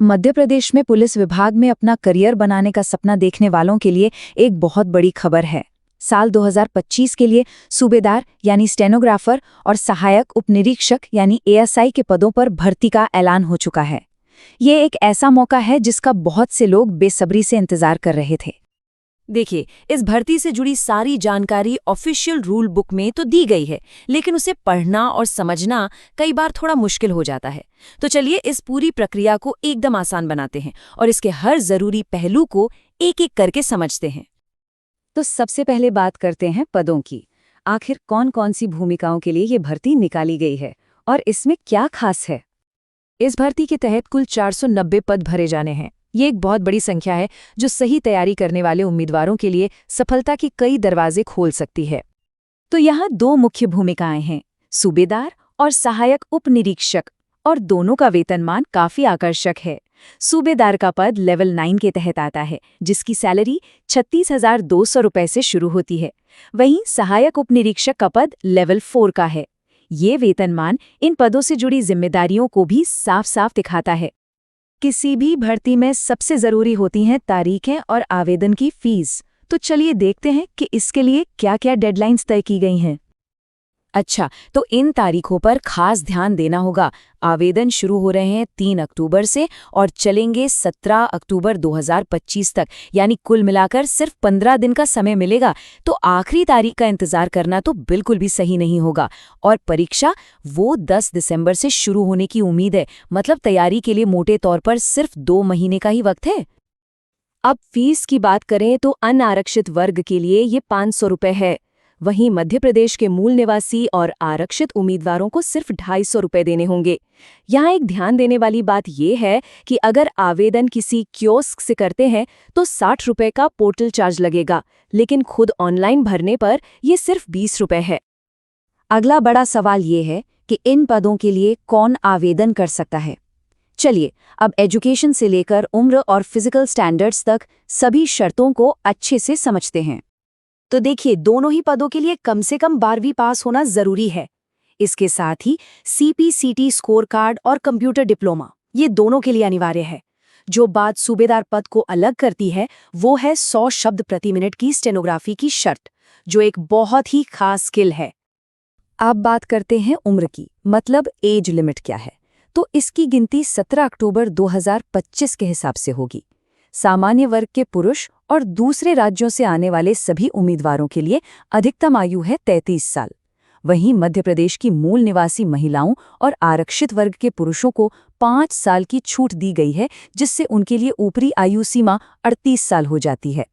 मध्य प्रदेश में पुलिस विभाग में अपना करियर बनाने का सपना देखने वालों के लिए एक बहुत बड़ी खबर है। साल 2025 के लिए सूबेदार यानी स्टेनोग्राफर और सहायक उपनिरीक्षक यानी एएसआई के पदों पर भर्ती का ऐलान हो चुका है। ये एक ऐसा मौका है जिसका बहुत से लोग बेसब्री से इंतजार कर रहे थे। देखिए, इस भर्ती से जुड़ी सारी जानकारी ऑफिशियल रूल बुक में तो दी गई है, लेकिन उसे पढ़ना और समझना कई बार थोड़ा मुश्किल हो जाता है। तो चलिए इस पूरी प्रक्रिया को एकदम आसान बनाते हैं और इसके हर जरूरी पहलू को एक एक करके समझते हैं। तो सबसे पहले बात करते हैं पदों की। आखिर कौन कौन सी भूमिकाओं के लिए ये भर्ती निकाली गई है और इसमें क्या खास है? इस भर्ती के तहत कुल 490 पद भरे जाने हैं। ये एक बहुत बड़ी संख्या है जो सही तैयारी करने वाले उम्मीदवारों के लिए सफलता के कई दरवाजे खोल सकती है। तो यहाँ दो मुख्य भूमिकाएं हैं, सूबेदार और सहायक उपनिरीक्षक, और दोनों का वेतनमान काफी आकर्षक है। सूबेदार का पद लेवल 9 के तहत आता है, जिसकी सैलरी 36,200 रुपए से शुरू होती है। वहीं सहायक उपनिरीक्षक का पद लेवल 4 का है। ये वेतनमान इन पदों से जुड़ी जिम्मेदारियों को भी साफ साफ दिखाता है। किसी भी भर्ती में सबसे जरूरी होती हैं तारीखें और आवेदन की फीस। तो चलिए देखते हैं कि इसके लिए क्या-क्या डेडलाइंस तय की गई हैं। अच्छा, तो इन तारीखों पर खास ध्यान देना होगा। आवेदन शुरू हो रहे हैं 3 अक्टूबर से और चलेंगे 17 अक्टूबर 2025 तक, यानी कुल मिलाकर सिर्फ 15 दिन का समय मिलेगा। तो आखिरी तारीख का इंतजार करना तो बिल्कुल भी सही नहीं होगा। और परीक्षा वो 10 दिसंबर से शुरू होने की उम्मीद है, मतलब तैयारी के लिए मोटे तौर पर सिर्फ 2 महीने का ही वक्त है। अब फीस की बात करें तो अनारक्षित वर्ग के लिए ये 500 रुपये है। वहीं मध्य प्रदेश के मूल निवासी और आरक्षित उम्मीदवारों को सिर्फ 250 रुपये देने होंगे। यहाँ एक ध्यान देने वाली बात यह है कि अगर आवेदन किसी कियोस्क से करते हैं तो 60 रुपये का पोर्टल चार्ज लगेगा, लेकिन खुद ऑनलाइन भरने पर यह सिर्फ 20 रुपये है। अगला बड़ा सवाल ये है कि इन पदों के लिए कौन आवेदन कर सकता है। चलिए अब एजुकेशन से लेकर उम्र और फिजिकल स्टैंडर्ड्स तक सभी शर्तों को अच्छे से समझते हैं। तो देखिए, दोनों ही पदों के लिए कम से कम 12वीं पास होना जरूरी है। इसके साथ ही CPCT स्कोर कार्ड और कंप्यूटर डिप्लोमा, ये दोनों के लिए अनिवार्य है। जो बात सूबेदार पद को अलग करती है वो है 100 शब्द प्रति मिनट की स्टेनोग्राफी की शर्त, जो एक बहुत ही खास स्किल है। अब बात करते हैं उम्र की, मतलब एज लिमिट क्या है। तो इसकी गिनती 17 अक्टूबर 2025 के हिसाब से होगी। सामान्य वर्ग के पुरुष और दूसरे राज्यों से आने वाले सभी उम्मीदवारों के लिए अधिकतम आयु है 33 साल। वहीं मध्य प्रदेश की मूल निवासी महिलाओं और आरक्षित वर्ग के पुरुषों को 5 साल की छूट दी गई है, जिससे उनके लिए ऊपरी आयु सीमा 38 साल हो जाती है।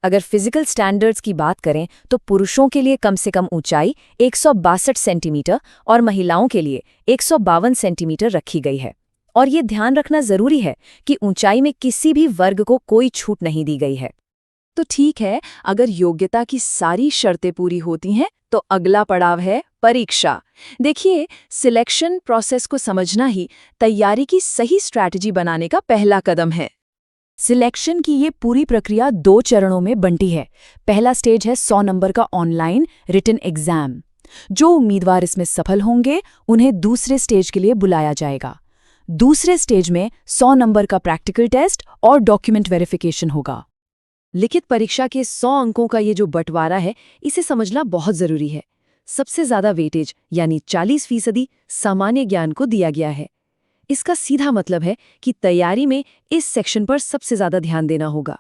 अगर फिजिकल स्टैंडर्ड्स की बात करें तो पुरुषों के लिए कम से कम ऊंचाई 162 सेंटीमीटर और महिलाओं के लिए 152 सेंटीमीटर रखी गई है। और ये ध्यान रखना जरूरी है कि ऊंचाई में किसी भी वर्ग को कोई छूट नहीं दी गई है। तो ठीक है, अगर योग्यता की सारी शर्तें पूरी होती हैं तो अगला पड़ाव है परीक्षा। देखिए, सिलेक्शन प्रोसेस को समझना ही तैयारी की सही स्ट्रैटेजी बनाने का पहला कदम है। सिलेक्शन की ये पूरी प्रक्रिया 2 चरणों में बंटी है। पहला स्टेज है 100 नंबर का ऑनलाइन रिटन एग्जाम। जो उम्मीदवार इसमें सफल होंगे उन्हें दूसरे स्टेज के लिए बुलाया जाएगा। दूसरे स्टेज में 100 नंबर का प्रैक्टिकल टेस्ट और डॉक्यूमेंट वेरिफिकेशन होगा। लिखित परीक्षा के 100 अंकों का ये जो बंटवारा है, इसे समझना बहुत जरूरी है। सबसे ज्यादा वेटेज यानी 40% सामान्य ज्ञान को दिया गया है। इसका सीधा मतलब है कि तैयारी में इस सेक्शन पर सबसे ज्यादा ध्यान देना होगा।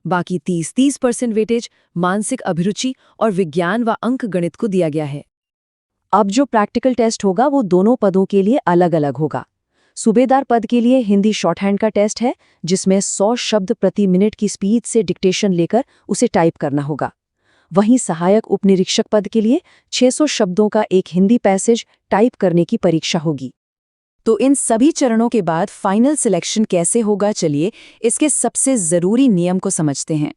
बाकी 30% वेटेज मानसिक अभिरुचि और विज्ञान व अंक गणित को दिया गया है। अब जो प्रैक्टिकल टेस्ट होगा वो दोनों पदों के लिए अलग अलग होगा। सूबेदार पद के लिए हिंदी शॉर्टहैंड का टेस्ट है, जिसमें 100 शब्द प्रति मिनट की स्पीड से डिक्टेशन लेकर उसे टाइप करना होगा। वहीं सहायक उपनिरीक्षक पद के लिए 600 शब्दों का एक हिंदी पैसेज टाइप करने की परीक्षा होगी। तो इन सभी चरणों के बाद फाइनल सिलेक्शन कैसे होगा, चलिए इसके सबसे जरूरी नियम को समझते हैं।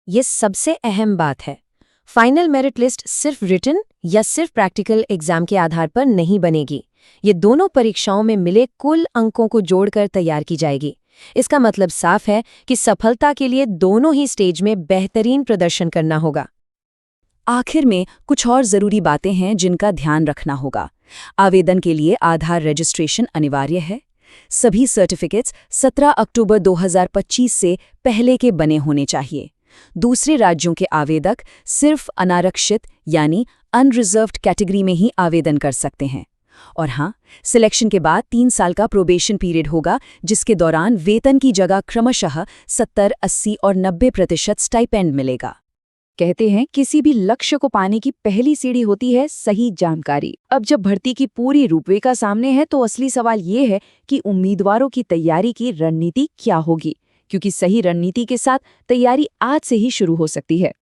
ये सबसे अहम बात है। फाइनल मेरिट लिस्ट सिर्फ रिटन या सिर्फ प्रैक्टिकल एग्जाम के आधार पर नहीं बनेगी। ये दोनों परीक्षाओं में मिले कुल अंकों को जोड़कर तैयार की जाएगी। इसका मतलब साफ है कि सफलता के लिए दोनों ही स्टेज में बेहतरीन प्रदर्शन करना होगा। आखिर में कुछ और जरूरी बातें हैं जिनका ध्यान रखना होगा। आवेदन के लिए आधार रजिस्ट्रेशन अनिवार्य है। सभी सर्टिफिकेट्स 17 अक्टूबर 2025 से पहले के बने होने चाहिए। दूसरे राज्यों के आवेदक सिर्फ अनारक्षित यानी अनरिजर्व्ड कैटेगरी में ही आवेदन कर सकते हैं। और हाँ, सिलेक्शन के बाद 3 साल का प्रोबेशन पीरियड होगा, जिसके दौरान वेतन की जगह क्रमशः 70, 80 और 90% स्टाइपेंड मिलेगा। कहते हैं किसी भी लक्ष्य को पाने की पहली सीढ़ी होती है सही जानकारी। अब जब भर्ती की पूरी रूपरेखा सामने है तो असली सवाल ये है कि उम्मीदवारों की तैयारी की रणनीति क्या होगी, क्योंकि सही रणनीति के साथ तैयारी आज से ही शुरू हो सकती है।